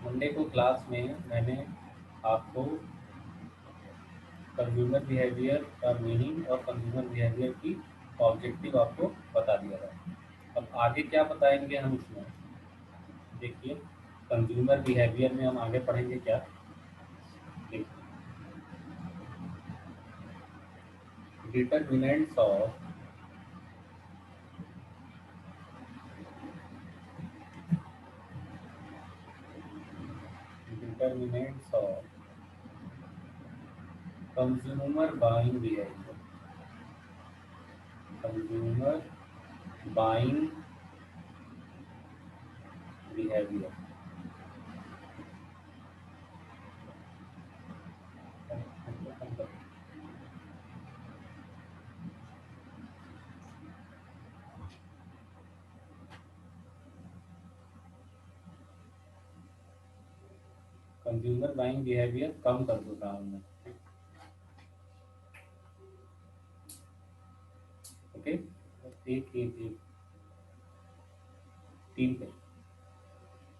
Monday को class में मैंने आपको कंज्यूमर बिहेवियर का मीनिंग और कंज्यूमर बिहेवियर की ऑब्जेक्टिव आपको बता दिया था। अब आगे क्या बताएंगे हम इसमें, देखिए कंज्यूमर बिहेवियर में हम आगे पढ़ेंगे क्या। देखिए determinants of determinants of consumer buying behaviour, consumer buying behaviour. Consumer buying behaviour कम कर दो रहा हूँ मैं। ओके, एक एक एक तीन पे,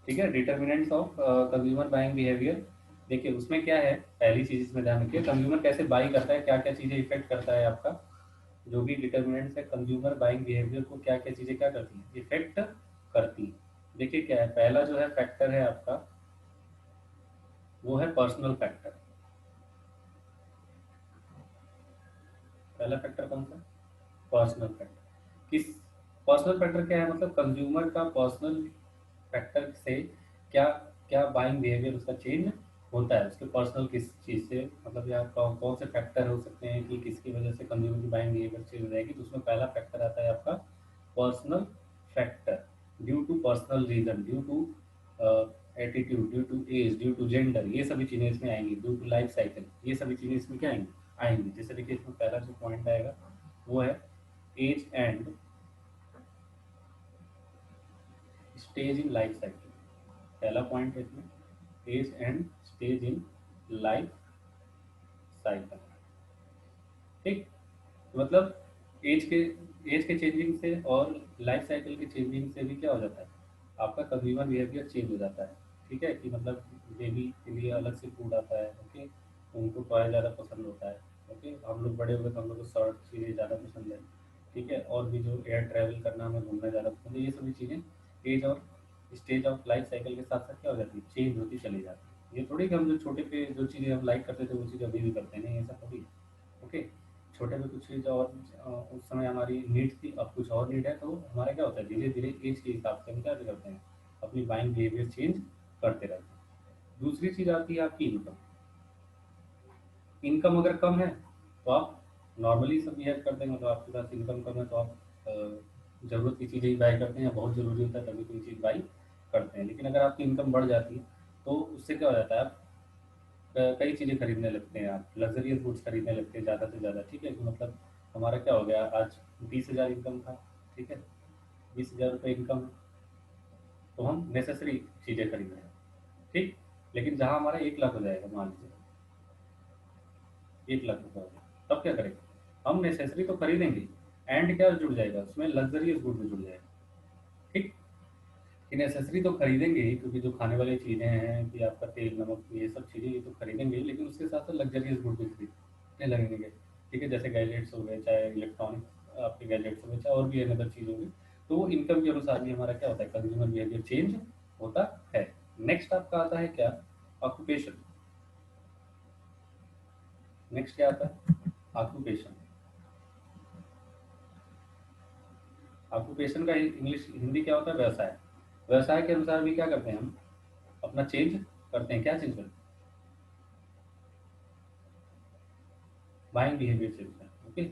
ठीक है। Determinants of consumer buying behaviour, देखिए उसमें क्या है, पहली चीज इसमें ध्यान रखिए, कंज्यूमर कैसे बाई करता है, क्या क्या चीजें इफेक्ट करता है आपका। जो भी डिटर्मिनेंट्स है कंज्यूमर बाइंग बिहेवियर को क्या क्या चीजें क्या करती है, इफेक्ट करती है। देखिए क्या है, पहला जो है फैक्टर है आपका, वो है पर्सनल फैक्टर। पहला फैक्टर कौन सा, पर्सनल फैक्टर। किस, पर्सनल फैक्टर क्या है, मतलब कंज्यूमर का पर्सनल फैक्टर से क्या क्या बाइंग बिहेवियर उसका चेंज होता है, उसके पर्सनल किस चीज़ से, मतलब या कौन कौन से फैक्टर हो सकते हैं कि किसकी वजह से कंज्यूमर की बाइंग बिहेवियर चेंज हो जाएगी। तो उसमें पहला फैक्टर आता है आपका personal factor. Due to personal reason, due to attitude, due to age, due to gender, ये सभी चीज़ें इसमें आएंगी। ड्यू टू लाइफ साइकिल, ये सभी चीज़ें इसमें क्या आएंगी, आएंगी। जैसे देखिए इसमें पहला जो पॉइंट आएगा वो है age and stage in life cycle. पहला पॉइंट है इसमें age and stage in life cycle, ठीक। मतलब एज के चेंजिंग से और लाइफ साइकिल के चेंजिंग से भी क्या हो जाता है, आपका कंज्यूमर बिहेवियर चेंज हो जाता है। ठीक है, कि मतलब बेबी के लिए अलग से फूड आता है, ओके, उनको टॉय ज़्यादा पसंद होता है। ओके, हम लोग बड़े हो गए तो हम लोग को शॉर्ट चीज़ें ज़्यादा पसंद है। ठीक है, और भी जो एयर ट्रैवल करना, हमें घूमना ज़्यादा पसंद है, ये सभी चीज़ें एज और स्टेज ऑफ लाइफ साइकिल के साथ साथ क्या हो जाती है, चेंज होती चली जाती है। ये थोड़ी कि हम जो छोटे पे जो चीज़ें हम लाइक करते थे वो चीज़ अभी भी करते हैं, नहीं ऐसा थोड़ी है। ओके, छोटे में कुछ चीज़ और उस समय हमारी नीड थी, अब कुछ और नीड है, तो हमारा क्या होता है धीरे धीरे एज के हिसाब से हम क्या करते हैं, अपनी बाइंग बिहेवियर चेंज करते रहते हैं। दूसरी चीज़ आती है आपकी इनकम। इनकम अगर कम है तो आप नॉर्मली सब बिहेव करते हैं, मतलब आपके पास इनकम कम है तो आप ज़रूरत की चीज़ें ही बाई करते हैं, या बहुत ज़रूरी होता है तभी कोई चीज़ बाई करते हैं। लेकिन अगर आपकी इनकम बढ़ जाती है तो उससे क्या हो जाता है, आप कई चीज़ें खरीदने लगते हैं, आप लग्जरियस गुड्स खरीदने लगते हैं ज़्यादा से ज़्यादा। ठीक है, कि मतलब हमारा क्या हो गया, आज 20,000 इनकम था, ठीक है, 20,000 रुपये इनकम है, तो हम नेसेसरी चीज़ें खरीद रहे हैं, ठीक। लेकिन जहाँ हमारा 1 लाख हो जाएगा, मान लीजिए 1 लाख रुपये हो जाए, तब क्या करेंगे, हम नेसेसरी तो खरीदेंगे, एंड क्या जुड़ जाएगा उसमें, लग्जरियस गुड में जुड़ जाएगा, ठीक। कि नेसेसरी तो खरीदेंगे ही, क्योंकि जो खाने वाली चीज़ें हैं कि आपका तेल नमक ये सब चीज़ें ये तो खरीदेंगे ही, लेकिन उसके साथ साथ लग्जरियस गुड भी खरीदने लगेंगे। ठीक है, जैसे गैजेट्स हो गए, चाहे इलेक्ट्रॉनिक आपके गैजेट्स हो गए, चाहे और भी अनदर चीज़ होगी। तो वो इनकम के अनुसार भी हमारा क्या होता है, कंज्यूमर बिहेवियर चेंज होता है। नेक्स्ट आपका आता है क्या, ऑक्यूपेशन। नेक्स्ट क्या आता है, ऑक्यूपेशन। ऑक्यूपेशन का इंग्लिश हिंदी क्या होता है, व्यवसाय। व्यवसाय के अनुसार भी क्या करते हैं हम, अपना चेंज करते हैं, क्या चेंज करते हैं, बाइंग बिहेवियर चेंज करते हैं। ओके,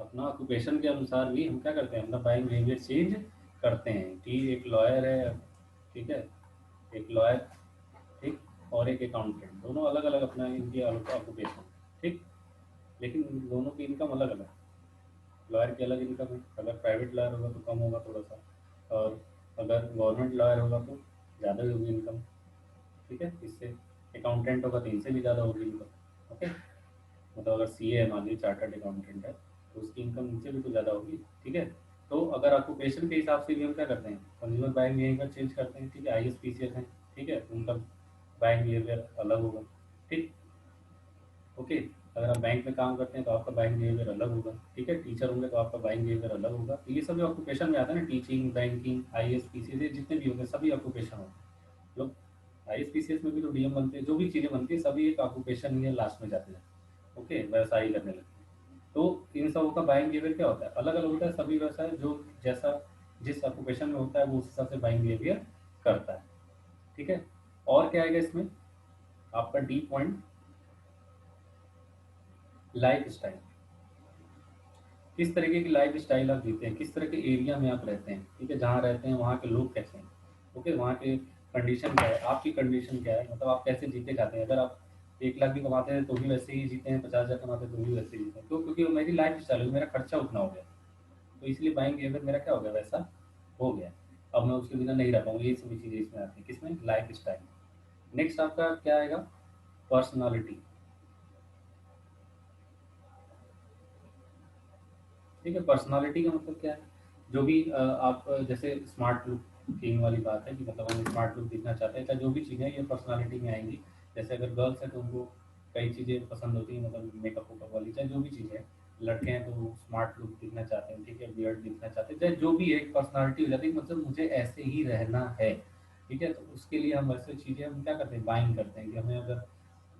अपना ऑक्यूपेशन के अनुसार भी हम क्या करते हैं, अपना बाइंग बिहेवियर चेंज करते हैं। कि एक लॉयर है, ठीक है, एक लॉयर, ठीक, और एक अकाउंटेंट, दोनों अलग अलग अपना इनकी ऑक्यूपेशन, ठीक, लेकिन दोनों की इनकम अलग अलग। लॉयर की अलग इनकम है, अगर प्राइवेट लॉयर होगा तो कम होगा थोड़ा सा, और अगर गवर्नमेंट लॉयर होगा तो ज़्यादा ही होगी इनकम। ठीक है, इससे अकाउंटेंट होगा तो इनसे भी ज़्यादा होगी इनकम। ओके, मतलब अगर सीए है, मान लीजिए चार्टर्ड अकाउंटेंट है, तो उसकी इनकम इनसे भी तो ज़्यादा होगी। ठीक है, तो अगर ऑक्यूपेशन के हिसाब से भी हम क्या करते हैं, कंज्यूमर बाइंग बिहेवियर चेंज करते हैं। ठीक है, आईएएस पीसीएस हैं, ठीक, ठीक है, उनका बाइंग बिहेवियर अलग होगा। ठीक, ओके। अगर आप बैंक में काम करते हैं तो आपका बाइंग बिहेवियर अलग होगा। ठीक है, टीचर होंगे तो आपका बाइंग बिहेवियर अलग होगा। तो ये सब जो ऑक्यूपेशन में आता है ना, टीचिंग, बैंकिंग, आईएएस, पीसीएस, ये जितने भी होते हैं सभी ऑक्यूपेशन होते हैं। लोग आईएएस पीसीएस में भी जो डीएम बनते हैं, जो भी चीज़ें बनती है, सभी एक ऑक्यूपेशन ही है, लास्ट में जाते हैं। ओके, व्यवसाय ही करने लगते हैं। तो इन सबों का बाइंग बिहेवियर क्या होता है, अलग अलग होता है। सभी व्यवसाय जो जैसा जिस ऑक्यूपेशन में होता है वो उस हिसाब से बाइंग बिहेवियर करता है। ठीक है, और क्या आएगा इसमें, आपका डी पॉइंट, लाइफ स्टाइल। किस तरीके की लाइफ स्टाइल आप जीते हैं, किस तरह के एरिया में आप रहते हैं, ठीक है, जहाँ रहते हैं वहाँ के लोग कैसे हैं। ओके, वहाँ के कंडीशन क्या है, आपकी कंडीशन क्या है, मतलब आप कैसे जीते खाते हैं। अगर आप 1 लाख भी कमाते हैं तो भी वैसे ही जीते हैं, 50,000 कमाते हैं तो भी वैसे ही जीते हैं। क्यों? क्योंकि वो मेरी लाइफ स्टाइल है, मेरा खर्चा उतना हो गया, तो इसलिए बाइंग बिहेवियर मेरा क्या हो गया, वैसा हो गया। अब मैं उसके बिना नहीं रह पाऊंगा। ये सभी चीज़ें इसमें आती हैं, किसमें, लाइफ स्टाइल। नेक्स्ट आपका क्या आएगा, पर्सनालिटी। ठीक है, पर्सनालिटी का मतलब क्या है, जो भी आप जैसे स्मार्ट लुक की वाली बात है कि मतलब हम स्मार्ट लुक दिखना चाहते हैं, चाहे जो भी चीज़ें हैं ये पर्सनालिटी में आएंगी। जैसे अगर गर्ल्स हैं तो उनको कई चीज़ें पसंद होती हैं, मतलब मेकअप वेकअप वाली, चाहे जो भी चीज़ है। लड़के हैं तो स्मार्ट लुक दिखना चाहते हैं, ठीक है, बियर्ड दिखना चाहते हैं, चाहे जो भी है, एक पर्सनालिटी हो जाती है, मतलब मुझे ऐसे ही रहना है। ठीक है, तो उसके लिए हम वैसे चीज़ें हम क्या करते हैं, बाइंग करते हैं कि हमें अगर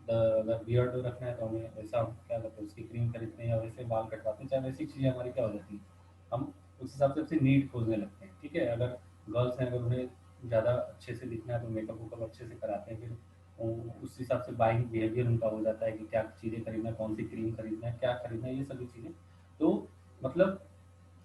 अगर बियर्ड रखना है तो हमें वैसा हम क्या करते हैं, उसकी क्रीम खरीदते हैं या वैसे बाल कटवाते हैं, चाहे वैसी चीज़ें हमारी क्या हो जाती हैं, हम उस हिसाब से अपनी नीड खोजने लगते हैं। ठीक है, अगर गर्ल्स हैं, अगर उन्हें ज़्यादा अच्छे से दिखना है तो मेकअप वेकअप अच्छे से कराते हैं, फिर उस हिसाब से बाइंग बिहेवियर उनका हो जाता है कि क्या चीज़ें खरीदना है, कौन सी क्रीम खरीदना है, क्या खरीदना है, ये सभी चीज़ें। तो मतलब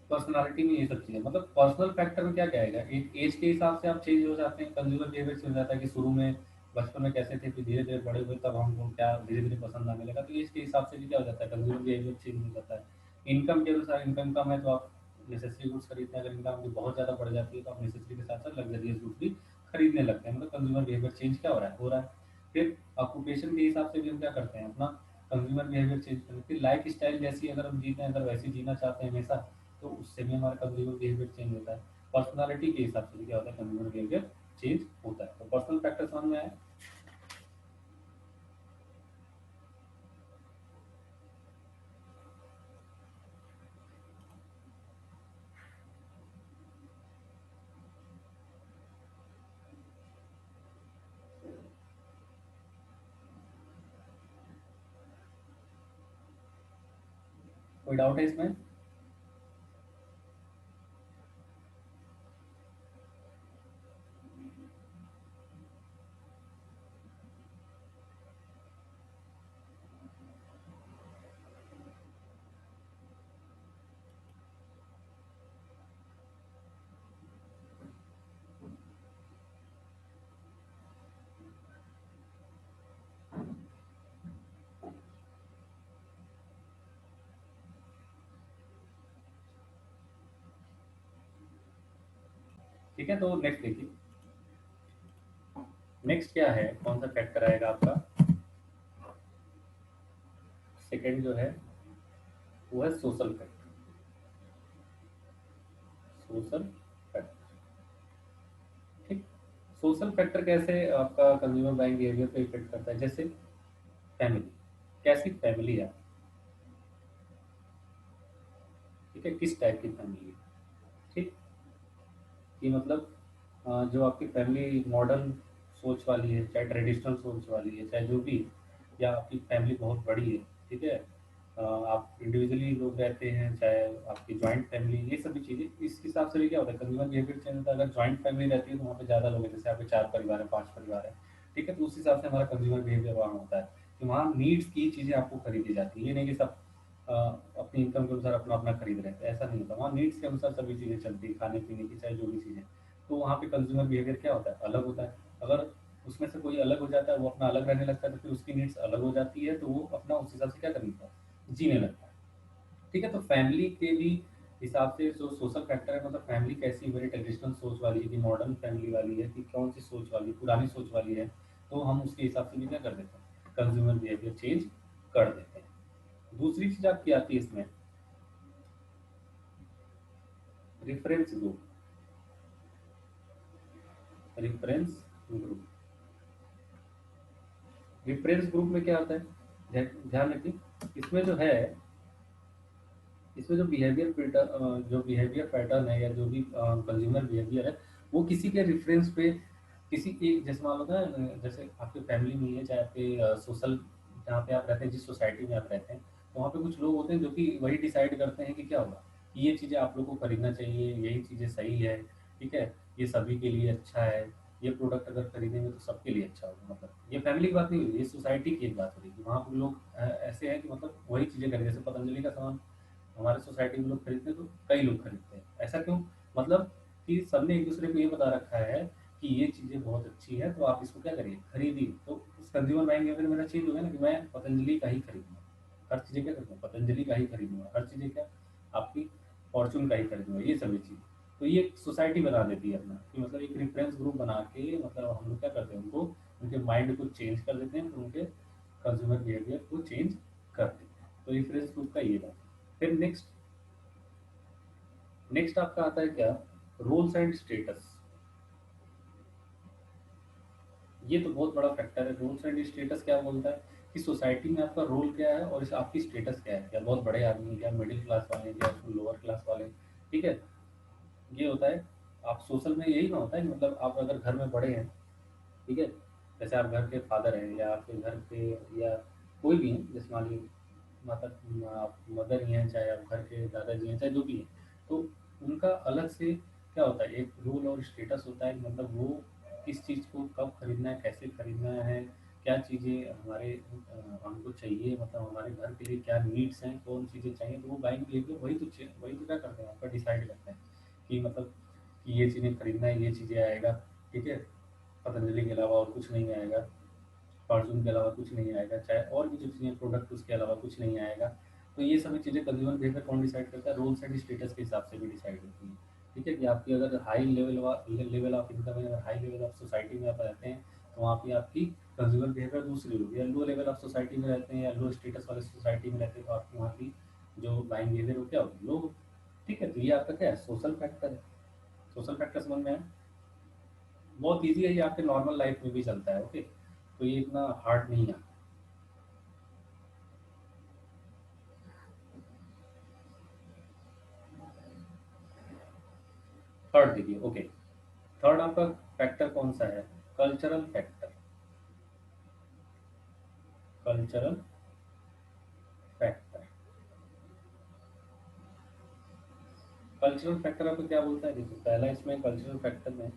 पर्सनालिटी में ये सब चीज़ें, मतलब पर्सनल फैक्टर में क्या क्या आएगा, एक एज के हिसाब से आप चेंज हो जाते हैं, कंज्यूमर बिहेवियर चेंज हो जाता है कि शुरू में बचपन में कैसे थे, फिर धीरे धीरे बड़े हुए तब हमको क्या धीरे धीरे पसंद आने लगा। तो एज के हिसाब से भी क्या हो जाता है, कंज्यूमर बिहेवियर चेंज हो जाता है। इनकम के अनुसार, इनकम कम है तो आप नेसेसरी गुड्स खरीदते हैं, अगर इनकम आपकी बहुत ज़्यादा बढ़ जाती है तो आप नेसेसरी के साथ साथ लग्जरियस गुड्स भी खरीदने लगते हैं। मतलब कंज्यूमर बिहेवियर चेंज क्या हो रहा है। फिर ऑक्यूपेशन के हिसाब से भी हम क्या करते हैं, अपना कंज्यूमर बिहेवियर चेंज करते हैं। फिर लाइफ स्टाइल जैसी अगर हम जीते हैं, अगर वैसे जीना चाहते हैं हमेशा, तो उससे भी हमारा कंज्यूमर बिहेवियर चेंज होता है। पर्सनालिटी के हिसाब से भी क्या होता है, कंज्यूमर बिहेवियर चेंज होता है। तो पर्सनल फैक्टर समझ में आया। कोई डाउट है इसमें। ठीक है, तो नेक्स्ट देखिए, नेक्स्ट क्या है, कौन सा फैक्टर आएगा आपका, सेकंड जो है वो है सोशल फैक्टर। सोशल फैक्टर, ठीक। सोशल फैक्टर कैसे आपका कंज्यूमर बाइंग बिहेवियर पे इफेक्ट करता है, जैसे फैमिली, कैसी फैमिली है, ठीक है, किस टाइप की फैमिली है। ठीक, कि मतलब जो आपकी फैमिली मॉडर्न सोच वाली है, चाहे ट्रेडिशनल सोच वाली है, चाहे जो भी, या आपकी फैमिली बहुत बड़ी है, ठीक है, आप इंडिविजुअली लोग रहते हैं, चाहे आपकी जॉइंट फैमिली, ये सभी चीज़ें, इस हिसाब से भी क्या होता है, कंज्यूमर बिहेवियर चेंज होता है। अगर जॉइंट फैमिली रहती है तो वहाँ पे ज़्यादा लोग हैं, जैसे आपके 4 परिवार हैं, 5 परिवार हैं, ठीक है, तो उस हिसाब से हमारा कंज्यूमर बिहेवियर वहाँ होता है कि वहाँ नीड्स की चीज़ें आपको खरीदी जाती है। ये नहीं कि सब अपनी इनकम के अनुसार अपना अपना खरीद रहे हैं, ऐसा नहीं होता। वहाँ नीड्स के अनुसार सभी चीज़ें चलती है, खाने पीने की, चाहे जो भी चीज़ें। तो वहाँ पे कंज्यूमर बिहेवियर क्या होता है, अलग होता है। अगर उसमें से कोई अलग हो जाता है, वो अपना अलग रहने लगता है, तो फिर उसकी नीड्स अलग हो जाती है, तो वो अपना उस हिसाब से क्या करने लगता है, जीने लगता है। ठीक है, तो फैमिली के भी हिसाब से जो सोशल फैक्टर है, मतलब फैमिली कैसी है, मेरी ट्रेडिशनल सोच वाली है कि मॉडर्न फैमिली वाली है, कि कौन सी सोच वाली, पुरानी सोच वाली है, तो हम उसके हिसाब से भी क्या कर देते हैं, कंज्यूमर बिहेवियर चेंज कर देते हैं। दूसरी चीज़ आपकी आती है इसमें, reference group. Reference group, reference group में क्या होता है, ध्यान रखिए, इसमें जो है, इसमें जो बिहेवियर पैटर्न, जो बिहेवियर पैटर्न है या जो भी कंज्यूमर बिहेवियर है, वो किसी के रेफरेंस पे, किसी एक, जैसे मान लो ना, जैसे आपके फैमिली में ही है, चाहे आपके सोशल, जहाँ पे आप रहते हैं, जिस सोसाइटी में आप रहते हैं, तो वहाँ पे कुछ लोग होते हैं जो कि वही डिसाइड करते हैं कि क्या होगा, कि ये चीज़ें आप लोग को खरीदना चाहिए, यही चीज़ें सही है, ठीक है, ये सभी के लिए अच्छा है, ये प्रोडक्ट अगर खरीदेंगे तो सबके लिए अच्छा होगा, मतलब ये फैमिली की बात नहीं हो रही, ये सोसाइटी की एक बात हो रही है कि वहाँ पे लोग ऐसे हैं कि मतलब वही चीज़ें खरीदें, जैसे पतंजलि का सामान हमारे सोसाइटी में लोग खरीदते हैं, तो कई लोग खरीदते हैं, ऐसा क्यों, मतलब कि सबने एक दूसरे को ये बता रखा है कि ये चीज़ें बहुत अच्छी है, तो आप इसको क्या करिए, खरीदिए, तो उस कंज्यूमर बाइंग बिहेवियर मेरा चेंज हो गया ना, कि मैं पतंजलि का ही खरीदूंगा, हर चीज़ें क्या करूँगा, पतंजलि का ही खरीदूंगा, हर चीज़ें क्या, आपकी फॉर्चून का ही खरीदूंगा, ये सभी चीज़। तो ये एक सोसाइटी बना देती है अपना, कि मतलब एक रेफरेंस ग्रुप बना के, मतलब हम लोग क्या करते हैं, उनको, उनके माइंड को चेंज कर देते हैं, फिर उनके कंज्यूमर बिहेवियर को चेंज कर देते हैं, तो रेफरेंस ग्रुप का ये बात है। फिर नेक्स्ट, नेक्स्ट आपका आता है क्या, रोल्स एंड स्टेटस। ये तो बहुत बड़ा फैक्टर है, रोल्स एंड स्टेटस क्या बोलता है, कि सोसाइटी में आपका रोल क्या है और इस आपकी स्टेटस क्या है, क्या बहुत बड़े आदमी हैं, क्या मिडिल क्लास वाले हैं, क्या लोअर क्लास वाले हैं, ठीक है, ये होता है। आप सोशल में यही ना होता है कि मतलब आप अगर घर में बड़े हैं, ठीक है, जैसे आप घर के फादर हैं, या आपके घर के, या कोई भी हैं, जैसे मान लीजिए माता, आप मदर ही हैं, चाहे आप घर के दादाजी हैं, चाहे जो भी हैं, तो उनका अलग से क्या होता है, एक रूल और स्टेटस होता है कि मतलब वो किस चीज़ को कब खरीदना है, कैसे खरीदना है, क्या चीज़ें हमारे हमको चाहिए, मतलब हमारे घर के लिए क्या नीड्स हैं, कौन चीज़ें चाहिए, तो वो बाइंग बिहेवियर वही तो क्या करते हैं, आपका डिसाइड करते हैं कि मतलब कि ये चीज़ें खरीदना है, ये चीज़ें आएगा, ठीक है, पतंजलि के अलावा और कुछ नहीं आएगा, फॉर्चून के अलावा कुछ नहीं आएगा, चाहे और भी जो चीज़ें प्रोडक्ट उसके अलावा कुछ नहीं आएगा। तो ये सभी चीज़ें कंज्यूमर बिहेवियर कौन डिसाइड करता है, रोल्स एंड स्टेटस के हिसाब से भी डिसाइड होती है, ठीक है, कि आपकी अगर हाई लेवल ऑफ इनकम है, अगर हाई लेवल ऑफ सोसाइटी में आप रहते हैं, तो वहाँ पे आपकी कंज्यूमर बिहेवियर दूसरी होगी, या लो लेवल ऑफ सोसाइटी में रहते हैं, या लो स्टेटस वाले सोसाइटी में रहते हैं, तो आपकी वहाँ की जो बाइंग बिहेवियर हो क्या होगी, लो होगी। ठीक है, तो ये आपका क्या है, सोशल फैक्टर है। सोशल फैक्टर समझ में आया, बहुत ईजी है, ये आपके नॉर्मल लाइफ में भी चलता है, ओके, तो ये इतना हार्ड नहीं है। थर्ड देखिए, ओके, थर्ड आपका फैक्टर कौन सा है, cultural factor, cultural factor. Cultural factor आपको क्या बोलता है, देखिए पहला इसमें कल्चरल फैक्टर में,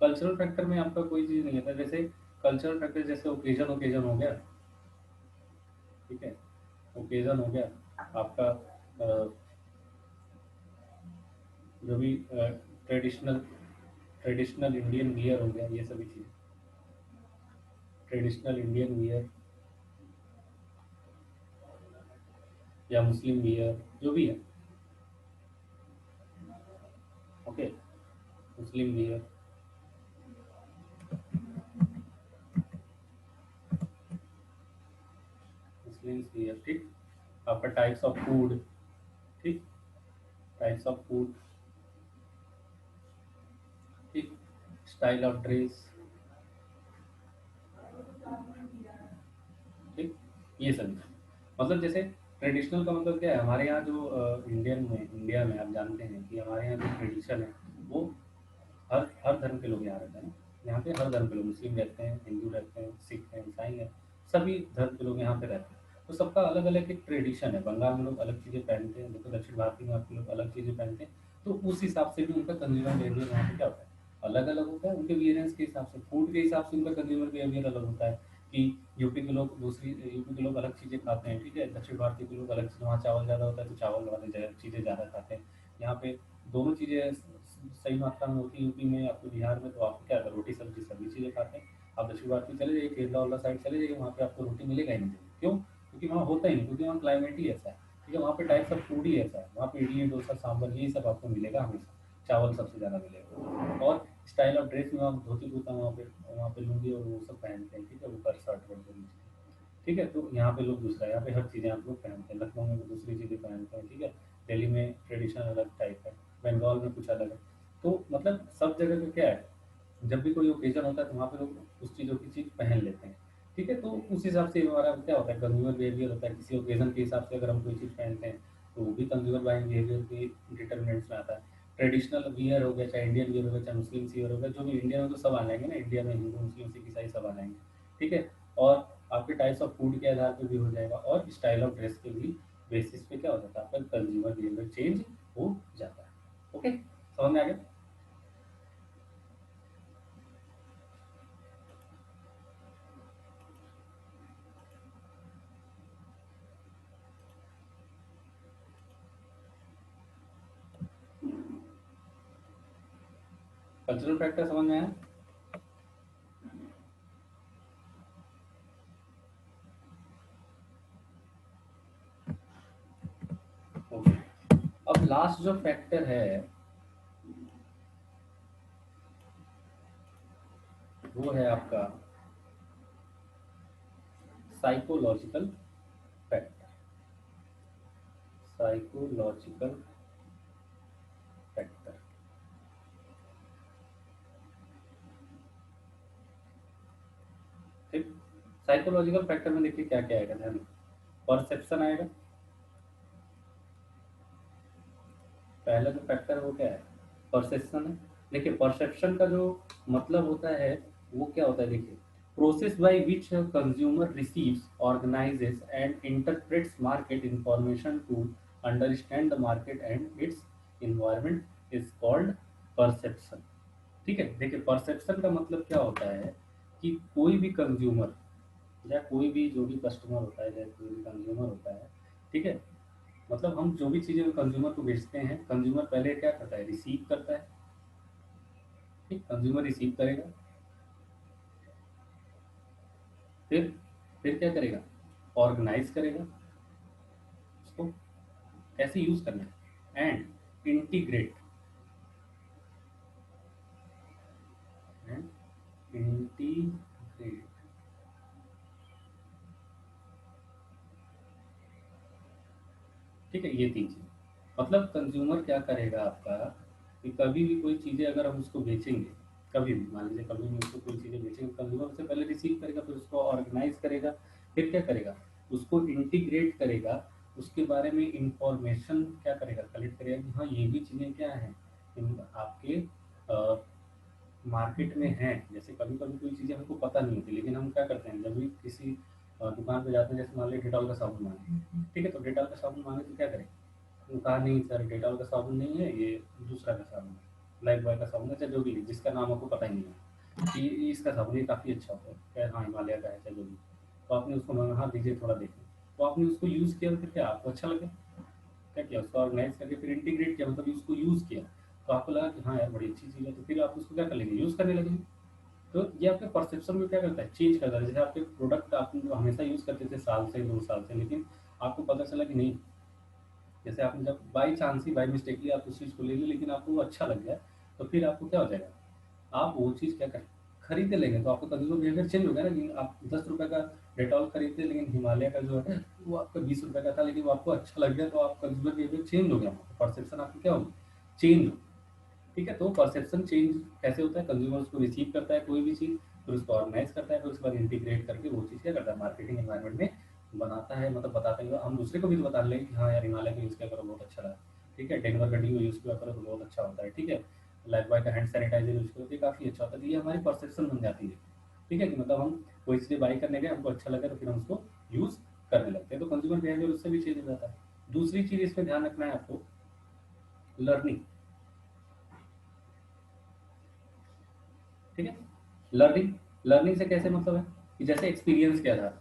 कल्चरल फैक्टर में आपका कोई चीज़ नहीं है, जैसे कल्चरल फैक्टर जैसे ओकेजन, ओकेजन हो गया, ठीक है, ओकेजन हो गया आपका, जो भी ट्रेडिशनल, ट्रेडिशनल इंडियन वियर हो गया, ये सभी चीज़, ट्रेडिशनल इंडियन वियर या मुस्लिम वियर, जो भी है, ओके, मुस्लिम वियर, मुस्लिम वियर, ठीक, आपका टाइप्स ऑफ फूड, ठीक, टाइप्स ऑफ फूड, ठीक, स्टाइल ऑफ ड्रेस, ठीक, ये सब, मतलब जैसे ट्रेडिशनल का मतलब क्या है, हमारे यहाँ जो इंडियन में, इंडिया में आप जानते हैं कि हमारे यहाँ जो ट्रेडिशन है, वो हर हर धर्म के लोग यहाँ रहते हैं ना, यहाँ पे हर धर्म के लोग, मुस्लिम रहते हैं, हिंदू रहते हैं, सिख हैं, ईसाई हैं, सभी धर्म के लोग यहाँ पे रहते हैं, तो सबका अलग अलग एक ट्रेडिशन है, बंगाल में लोग अलग चीज़ें पहनते हैं, देखो दक्षिण भारत में आपके लोग अलग चीज़ें पहनते हैं, तो उस हिसाब से भी उनका कंज्यूमर बिहेवियर वहाँ पे क्या होता है, अलग अलग होता है, उनके वियरेंस के हिसाब से, फूड के हिसाब से उनका कंज्यूमर बिहेवियर अलग होता है, कि यूपी के लोग दूसरी, यूपी के लोग अलग चीज़ें खाते हैं, ठीक है, दक्षिण भारतीय के लोग अलग चीज़, वहाँ चावल ज़्यादा होता है तो चावल वाली चीज़ें ज़्यादा खाते हैं, यहाँ पे दोनों चीज़ें सही मात्रा में होती है, यूपी में, आपको बिहार में, तो आपको क्या है, रोटी सब्जी सभी चीज़ें खाते हैं। आप दक्षिण भारत में चले जाइए, केरला वाला साइड चले जाइए, वहाँ पे आपको रोटी मिलेगा ही नहीं, क्यों, क्योंकि वहाँ होता ही नहीं, क्योंकि वहाँ क्लाइमेट ही ऐसा है, ठीक है, वहाँ पे टाइप्स ऑफ फूड ही ऐसा है, वहाँ पे इडली डोसा सांभर यही सब आपको मिलेगा हमेशा, चावल सबसे ज़्यादा मिलेगा, और स्टाइल ऑफ ड्रेस में आप धोती कुर्ता, वहाँ पे लुंगी और वो सब पहनते हैं, ठीक है, ऊपर शर्ट वर्ट जो नीचे, ठीक है, तो यहाँ पे लोग दूसरा, यहाँ पे हर चीज़ें आप लोग पहनते हैं, लखनऊ में भी दूसरी चीज़ें पहनते हैं, ठीक है, दिल्ली में ट्रेडिशनल अलग टाइप है, बंगाल में कुछ अलग है। तो मतलब सब जगह का क्या है, जब भी कोई ओकेजन होता है तो वहाँ पे लोग उस चीज़ों की चीज़ पहन लेते हैं। ठीक है, तो उस हिसाब से हमारा क्या होता है, कंज्यूमर बिहेवियर होता है। किसी ओकेजन के हिसाब से अगर हम कोई चीज़ पहनते हैं तो वो भी कंज्यूमर बाइंग बिहेवियर की डिटर्मिनेंट्स में आता है। ट्रेडिशनल वियर हो गया, चाहे इंडियन वियर हो गया, चाहे मुस्लिम वियर हो गया, जो भी इंडिया में तो सब आ जाएंगे ना, इंडिया में हिंदू मुस्लिम सिख ईसाई सब आ जाएंगे। ठीक है, और आपके टाइप्स ऑफ फूड के आधार पे भी हो जाएगा, और स्टाइल ऑफ ड्रेस के भी बेसिस पे क्या हो जाता है, आपका कंज्यूमर बिहेवियर चेंज हो जाता है। ओके, समझ में आ गया? कल्चरल फैक्टर समझ में आया? ओके, अब लास्ट जो फैक्टर है वो है आपका साइकोलॉजिकल फैक्टर। Psychological factor. ठीक, साइकोलॉजिकल फैक्टर में देखिए क्या क्या आएगा ध्यान, परसेप्शन आएगा। पहला जो फैक्टर है वो क्या है, परसेप्शन है। देखिए परसेप्शन का जो मतलब होता है वो क्या होता है, देखिए process by which consumer receives, organises and interprets market information to understand the market and its environment is called perception. ठीक है, देखिए परसेप्शन का मतलब क्या होता है कि कोई भी कंज्यूमर या कोई भी जो भी कस्टमर होता है या कोई भी कंज्यूमर होता है, ठीक है, मतलब हम जो भी चीज़ें कंज्यूमर को बेचते हैं, कंज्यूमर पहले क्या करता है, रिसीव करता है। ठीक, कंज्यूमर रिसीव करेगा, फिर फिर क्या करेगा, ऑर्गेनाइज करेगा उसको, कैसे यूज़ करना है, एंड इंटीग्रेट, एंड इंटीग्रेट। ठीक है, ये तीन चीज़, मतलब कंज्यूमर क्या करेगा आपका, कि कभी भी कोई चीज़ें अगर हम उसको बेचेंगे, कभी भी मान लीजिए कभी भी उसको कोई चीज़ें बेचेंगे, कंज्यूमर उससे पहले रिसीव करेगा, फिर उसको ऑर्गेनाइज करेगा, फिर क्या करेगा, उसको इंटीग्रेट करेगा, उसके बारे में इंफॉर्मेशन क्या करेगा, कलेक्ट करेगा कि हाँ ये भी चीज़ें क्या हैं आपके मार्केट में हैं। जैसे कभी कभी कोई चीज़ें हमको पता नहीं होती, लेकिन हम क्या करते हैं, जब भी किसी दुकान पे जाते हैं, जैसे मान लीजिए डेटॉल का साबुन मांगे, ठीक है, तो डेटॉल का साबुन मांगे तो क्या करें, तो कहा नहीं सर डेटॉल का साबुन नहीं है, ये दूसरा का साबुन है, लाइफ बॉय का साबुन है, चाहे जो भी है, जिसका नाम आपको पता ही नहीं है कि इसका साबुन ये काफ़ी अच्छा होता है, क्या हाँ हिमालय का है, चाहे जो भी। तो आपने उसको मांगा, हाँ दीजिए थोड़ा देखें, तो आपने उसको यूज़ किया, तो फिर क्या आपको अच्छा लगा, क्या किया, उसको ऑर्गेनाइज करके फिर इंटीग्रेट किया, मतलब उसको यूज़ किया, तो आपको लगा कि हाँ यार बड़ी अच्छी चीज़ है, तो फिर आप उसको क्या कर लेंगे, यूज़ करने लगेंगे। तो ये आपके परसेप्शन में क्या करता है, चेंज करता है। जैसे आपके प्रोडक्ट आप हमेशा यूज़ करते थे साल से 2 साल से, लेकिन आपको पता चला कि नहीं, जैसे आपने जब by chance he by mistakenly आप उस चीज़ को ले ली, लेकिन आपको वो अच्छा लग गया, तो फिर आपको क्या हो जाएगा, आप वो चीज़ क्या कर खरीदने लेंगे, तो आपका कंज्यूमर बिहेवियर चेंज हो गया ना, कि आप 10 रुपये का डेटॉल खरीदते, लेकिन हिमालय का जो है वो आपका 20 रुपये का था, लेकिन वो आपको अच्छा लग गया, तो आप कंज्यूमर बिहेवियर चेंज हो गया, परसेप्शन आपकी क्या होगी, चेंज हो। ठीक है, तो परसेप्शन चेंज कैसे होता है, कंज्यूमर उसको रिसीव करता है कोई भी चीज़, फिर उसको ऑर्गेनाइज करता है, फिर उसके बाद इंटीग्रेट करके वो चीज़ क्या करता है, मार्केटिंग एनवायरनमेंट में बनाता है, मतलब बताते हैं, हम दूसरे को भी तो बता लें कि हाँ यार हिमालय का यूज़ किया करो बहुत अच्छा रहा। ठीक है, डेनवर गड्डी को यूज़ किया करो तो बहुत अच्छा होता है। ठीक है, लाइफ बॉय का हैंड सैनिटाइजर यूज़ करो तो ये काफ़ी अच्छा होता है, तो ये हमारी परसेप्शन बन जाती है। ठीक है, कि मतलब हम कोई चीज़ें बाई करने गए, हमको अच्छा लगा, तो फिर हम उसको यूज़ करने लगते हैं, तो कंज्यूमर बिहेवियर उससे भी चेंज हो जाता है। दूसरी चीज़ इसमें ध्यान रखना है आपको, लर्निंग। ठीक है, लर्निंग, लर्निंग से कैसे मतलब है कि जैसे एक्सपीरियंस के आधार,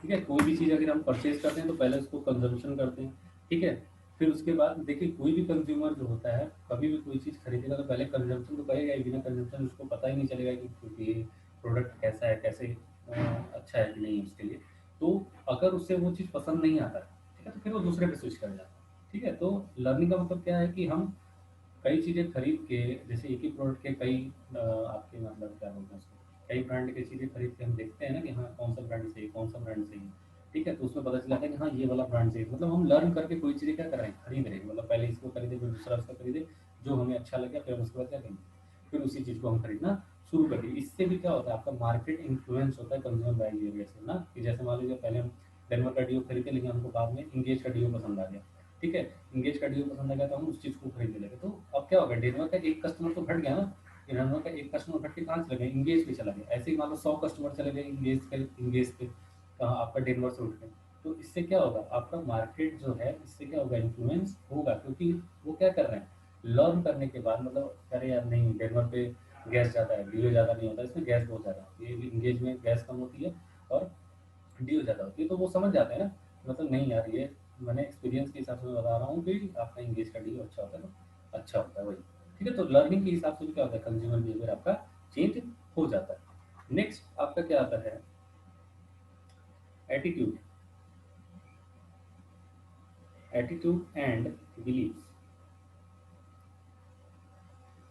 ठीक है, कोई भी चीज़ अगर हम परचेज करते हैं तो पहले उसको कंजम्पशन करते हैं। ठीक है, फिर उसके बाद देखिए कोई भी कंज्यूमर जो होता है कभी भी कोई चीज़ खरीदेगा तो पहले कंजम्पशन तो करेगा ही, बिना कंजम्पशन उसको पता ही नहीं चलेगा कि ये प्रोडक्ट कैसा है, कैसे अच्छा है कि नहीं है उसके लिए। तो अगर उससे वो चीज़ पसंद नहीं आता है, ठीक है, तो फिर वो दूसरे पे स्विच कर जाता है। ठीक है, तो लर्निंग का मतलब क्या है कि हम कई चीज़ें खरीद के, जैसे एक ही प्रोडक्ट के कई आपके मतलब क्या बोलते हैं उसको, कई ब्रांड की चीज़ें खरीद के हम देखते हैं ना कि हाँ कौन सा ब्रांड सही है, कौन सा ब्रांड सही है। ठीक है, तो उसमें पता चला है कि हाँ ये वाला ब्रांड सही है, मतलब हम लर्न करके कोई चीज़ें क्या कर रहे हैं, खरीद रहे हैं, मतलब पहले इसको खरीदे फिर दूसरा उसका खरीदे, जो हमें अच्छा लगे, फिर हम उसके बाद क्या करेंगे, फिर उसी चीज़ को हम खरीदना शुरू कर देंगे। इससे भी क्या होता है, आपका मार्केट इन्फ्लुएंस होता है कंज्यूमर बिहेवियर से ना, कि जैसे मान लीजिए पहले हम डेनवर का डीओ खरीदे, लेकिन हमको बाद में इंगेज का डीओ पसंद आ गया। ठीक है, इंगेज का डीओ पसंद आ गया तो हम उस चीज़ को खरीदने लगे। तो अब क्या होगा, डेनवर का एक कस्टमर तो घट गया ना, डेनवर का एक कस्टमर घट के कहाँ चले गए, इंगेज पे चला गया। ऐसे ही मान लो 100 कस्टमर चले गए इंगेज पे आपका डेनवर से उठ के। तो इससे क्या होगा, आपका मार्केट जो है इससे क्या होगा, इन्फ्लुएंस होगा, क्योंकि वो क्या कर रहे हैं, लर्न करने के बाद मतलब अरे यार नहीं, डेनवर पे गैस ज़्यादा है, डीओ ज़्यादा नहीं होता, इसमें गैस बहुत ज़्यादा है, ये इंगेज में गैस कम होती है और डीओ ज़्यादा होती है। तो वो समझ जाते हैं ना, मतलब नहीं यार, ये मैंने एक्सपीरियंस के हिसाब से मैं बता रहा हूँ कि आपका इंगेज का डीओ अच्छा होता है, तो अच्छा होता है वही। ठीक है, तो लर्निंग के हिसाब से भी क्या होता है, कंज्यूमर बिहेवियर आपका चेंज हो जाता है। नेक्स्ट आपका क्या आता है, एटीट्यूड, एटीट्यूड एंड बिलीव्स।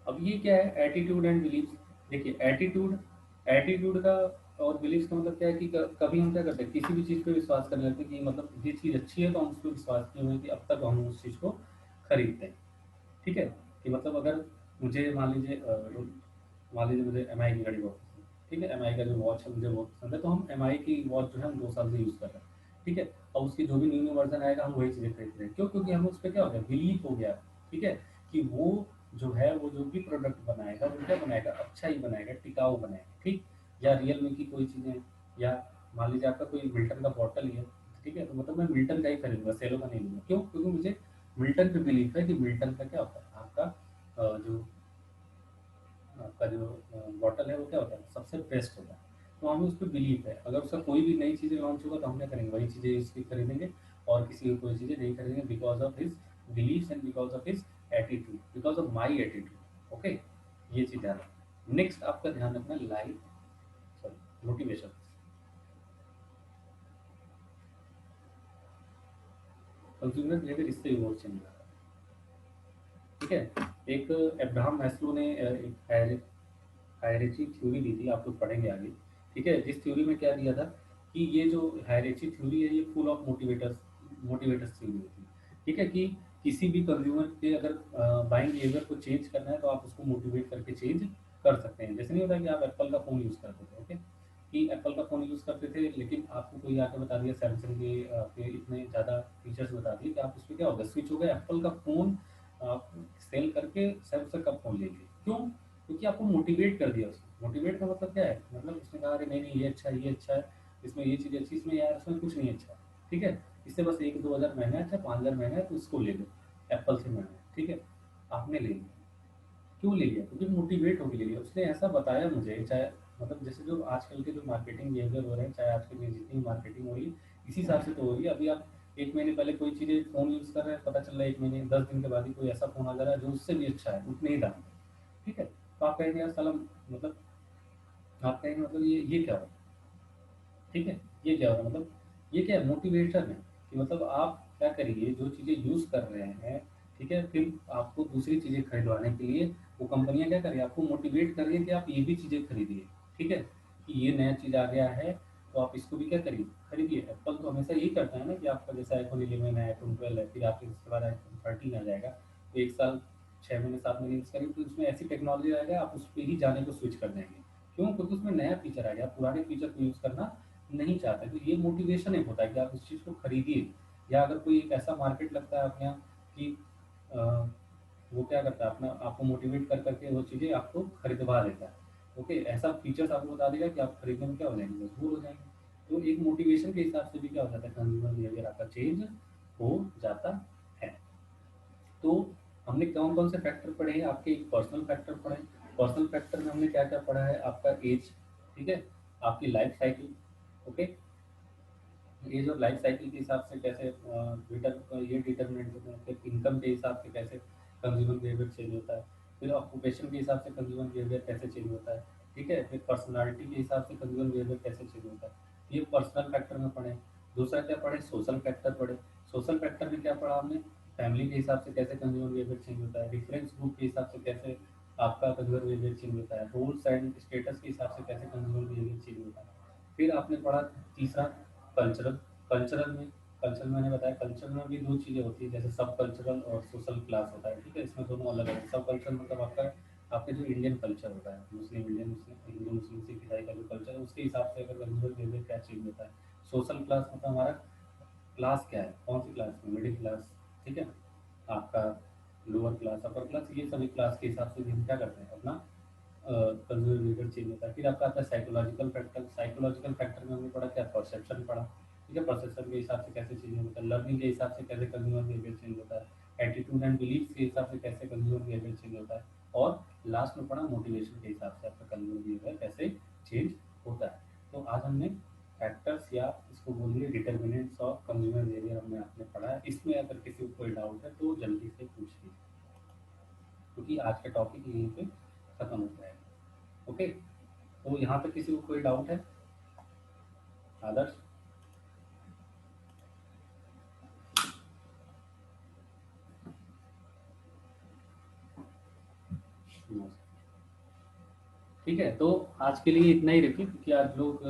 अब ये क्या है, एटीट्यूड एंड बिलीव्स। देखिए एटीट्यूड, एटीट्यूड का और बिलीव्स का मतलब क्या है कि कभी हम क्या करते हैं, किसी भी चीज़ पे विश्वास करने लगते हैं कि मतलब ये चीज़ अच्छी है तो हम उस पर विश्वास किए हुए हैं कि अब तक हम उस चीज़ को खरीदते हैं। ठीक है, कि मतलब अगर मुझे मान लीजिए मुझे एम आई की घड़ी बहुत पसंद है। ठीक है, एम आई का जो वॉच है मुझे बहुत पसंद है, तो हम एम आई की वॉच जो है हम 2 साल से यूज़ कर रहे हैं। ठीक है, और उसकी जो भी न्यू न्यू वर्जन आएगा हम वही चीज़ें खरीद रहे हैं। क्यों, क्योंकि हमें उस पर क्या हो गया, बिलीव हो गया। ठीक है, कि वो जो है वो जो भी प्रोडक्ट बनाएगा वो क्या बनाएगा, अच्छा ही बनाएगा, टिकाऊ बनाएगा। ठीक, या रियल में की कोई चीज़ें, या मान लीजिए आपका कोई मिल्टन का बॉटल ही है। ठीक है, तो मतलब मैं मिल्टन का ही खरीदूंगा, सेलो का नहीं लूंगा। क्यों, क्योंकि मुझे मिल्टन पे बिलीव है कि मिल्टन का क्या होता है, आपका जो आपका जो बॉटल है वो क्या होता है, सबसे बेस्ट होता है। तो हमें उस पर बिलीव है। अगर उसका कोई भी नई चीज़ें लॉन्च होगा तो हम क्या करेंगे, वही चीज़ें उसकी खरीदेंगे, और किसी की कोई चीज़ें नहीं खरीदेंगे, because of his beliefs and because of his attitude, because of my attitude. Okay, ये चीज़ ध्यान रखना। नेक्स्ट आपका ध्यान रखना, life, sorry, motivation. Consumer behaviour इससे इवॉल्व चेंज होगा। ठीक है, एक अब्राहम मैस्लो ने एक हायरार्ची थ्योरी दी थी, आप लोग पढ़ेंगे आगे। ठीक है, जिस थ्योरी में क्या दिया था कि ये जो हायरार्ची थ्योरी है ये full of motivators, motivators theory होती है। ठीक है, कि किसी भी कंज्यूमर के अगर बाइंग बिहेवियर को चेंज करना है तो आप उसको मोटिवेट करके चेंज कर सकते हैं। जैसे नहीं होता कि आप एप्पल का फ़ोन यूज़ करते थे। ओके, कि एप्पल का फ़ोन यूज़ करते थे, लेकिन आपको कोई आके बता दिया सैमसंग के इतने ज़्यादा फीचर्स बता दिए कि आप उस पर क्या होगा, स्विच हो गए, एप्पल का फ़ोन आप सेल करके सैमसंग का फ़ोन ले लिए। क्यों, क्योंकि आपको मोटिवेट कर दिया उसने। मोटिवेट का मतलब क्या है, मतलब उसने कहा अरे नहीं नहीं, ये अच्छा है, ये अच्छा है, इसमें ये चीज़ अच्छी, इसमें यार इसमें कुछ नहीं अच्छा है। ठीक है, इससे बस 1-2 हज़ार महंगा है, अच्छा 5 हज़ार महंगा है तो इसको ले लो, एप्पल से महंगा है। ठीक है, आपने ले लिया। क्यों ले लिया, क्योंकि मोटिवेट होकर ले लिया। उसने ऐसा बताया मुझे, चाहे मतलब जैसे जो आजकल के जो मार्केटिंग बिहेवियर हो रहे हैं, चाहे आजकल की जितनी मार्केटिंग हो रही है, इसी हिसाब से तो हो रही है। अभी आप 1 महीने पहले कोई चीज़ें फ़ोन यूज़ कर रहे हैं, पता चल रहा है 1 महीने 10 दिन के बाद ही कोई ऐसा फ़ोन आ जा रहा है जो उससे भी अच्छा है, उतने ही दाम में। ठीक है, तो आप कहेंगे यार साला, मतलब आप कहेंगे मतलब ये क्या हुआ। ठीक है, ये क्या होगा, मतलब ये क्या है, मोटिवेशन है। कि मतलब आप क्या करिए, जो चीज़ें यूज़ कर रहे हैं, ठीक है, फिर आपको दूसरी चीज़ें खरीदवाने के लिए वो कंपनियां क्या करें, आपको मोटिवेट कर रही है कि आप ये भी चीज़ें खरीदिए। ठीक है, कि ये नया चीज़ आ गया है तो आप इसको भी क्या करिए, खरीदिए। एप्पल तो हमेशा यही करता है ना, कि आपका जैसे iPhone 11 है, iPhone 12 है, फिर आपके उसके बाद iPhone 13 आ जाएगा, तो 1 साल 6 महीने 7 महीने यूज़ करेंगे तो उसमें ऐसी टेक्नोलॉजी आएगा, आप उस पर ही जाने को स्विच कर देंगे। क्यों, क्योंकि उसमें नया फीचर आ गया, आप पुराने फीचर को यूज़ करना नहीं चाहते। तो ये मोटिवेशन एक होता है कि आप उस चीज़ को खरीदिए। या अगर कोई एक ऐसा मार्केट लगता है आपके यहाँ कि अ, वो क्या करता है, अपना आपको मोटिवेट कर करके वो चीज़ें आपको खरीदवा देता है। ओके, ऐसा फीचर्स आपको बता देगा कि आप खरीदने में क्या हो जाएंगे, मजबूर हो जाएंगे। तो एक मोटिवेशन के हिसाब से भी क्या हो जाता है, कंज्यूमर बिहेवियर आपका चेंज हो जाता है। तो हमने कौन कौन से फैक्टर पढ़े हैं, आपके एक पर्सनल फैक्टर पढ़े। पर्सनल फैक्टर में हमने क्या क्या पढ़ा है, आपका एज, ठीक है, आपकी लाइफ साइकिल। ओके, एज और लाइफ साइकिल के हिसाब से कैसे ये डिटर्मिनेट होते हैं, फिर इनकम के हिसाब से कैसे कंज्यूमर बिहेवियर चेंज होता है, फिर ऑक्यूपेशन के हिसाब से कंज्यूमर बिहेवियर कैसे चेंज होता है। ठीक है, फिर पर्सनालिटी के हिसाब से कंज्यूमर बिहेवियर कैसे चेंज होता है। ये पर्सनल फैक्टर में पढ़े। दूसरा क्या पढ़े, सोशल फैक्टर पढ़े। सोशल फैक्टर में क्या पढ़ा हमने, फैमिली के हिसाब से कैसे कंज्यूमर बिहेवियर चेंज होता है, रेफरेंस ग्रुप के हिसाब से कैसे आपका कंज्यूमर बिहेवियर चेंज होता है, रोल्स एंड स्टेटस के हिसाब से कैसे कंज्यूमर बिहेवियर चेंज होता है। फिर आपने पढ़ा तीसरा, कल्चरल। कल्चरल में कल्चर मैंने बताया, कल्चर में भी दो चीज़ें होती है, जैसे सब कल्चरल और सोशल क्लास होता है, ठीक है, इसमें दोनों अलग अलग। सब कल्चर मतलब आपका आपके जो इंडियन कल्चर होता है, मुस्लिम इंडियन, मुस्लिम हिंदू, मुस्लिम सिख ईसाई का जो कल्चर है उसके हिसाब से अगर कल्चरल बिहेवियर क्या चेंज होता है। सोशल क्लास मतलब हमारा क्लास क्या है, कौन सी क्लास में, मिडिल क्लास, ठीक है, आपका लोअर क्लास, अपर क्लास, ये सभी क्लास के हिसाब से हम क्या करते हैं अपना कंज्यूमर बिहेवियर चेंज होता है। फिर आपका आता है साइकोलॉजिकल फैक्टर। साइकोलॉजिकल फैक्टर में हमने पढ़ा क्या, परसेप्शन पढ़ा, ठीक है, परसेप्शन के हिसाब से कैसे चेंज होता है, लर्निंग के हिसाब से कैसे कंज्यूमर बिहेवियर चेंज होता है, एटीट्यूड एंड बिलीफ के हिसाब से कैसे कंज्यूमर बिहेवियर चेंज होता है, और लास्ट में पढ़ा मोटिवेशन के हिसाब से आपका कंज्यूमर बिहेवियर कैसे चेंज होता है। तो आज हमने फैक्टर्स या इसको बोलिए डिटर्मिनेंट्स ऑफ कंज्यूमर बिहेवियर हमने आपने पढ़ा है। इसमें अगर किसी को कोई डाउट है तो जल्दी से पूछ लीजिए, क्योंकि आज का टॉपिक यहीं पे खत्म हो जाएगा। ओके, तो यहाँ पे किसी को कोई डाउट है? आदर्श? No. ठीक है, तो आज के लिए इतना ही रखिए, क्योंकि आज लोग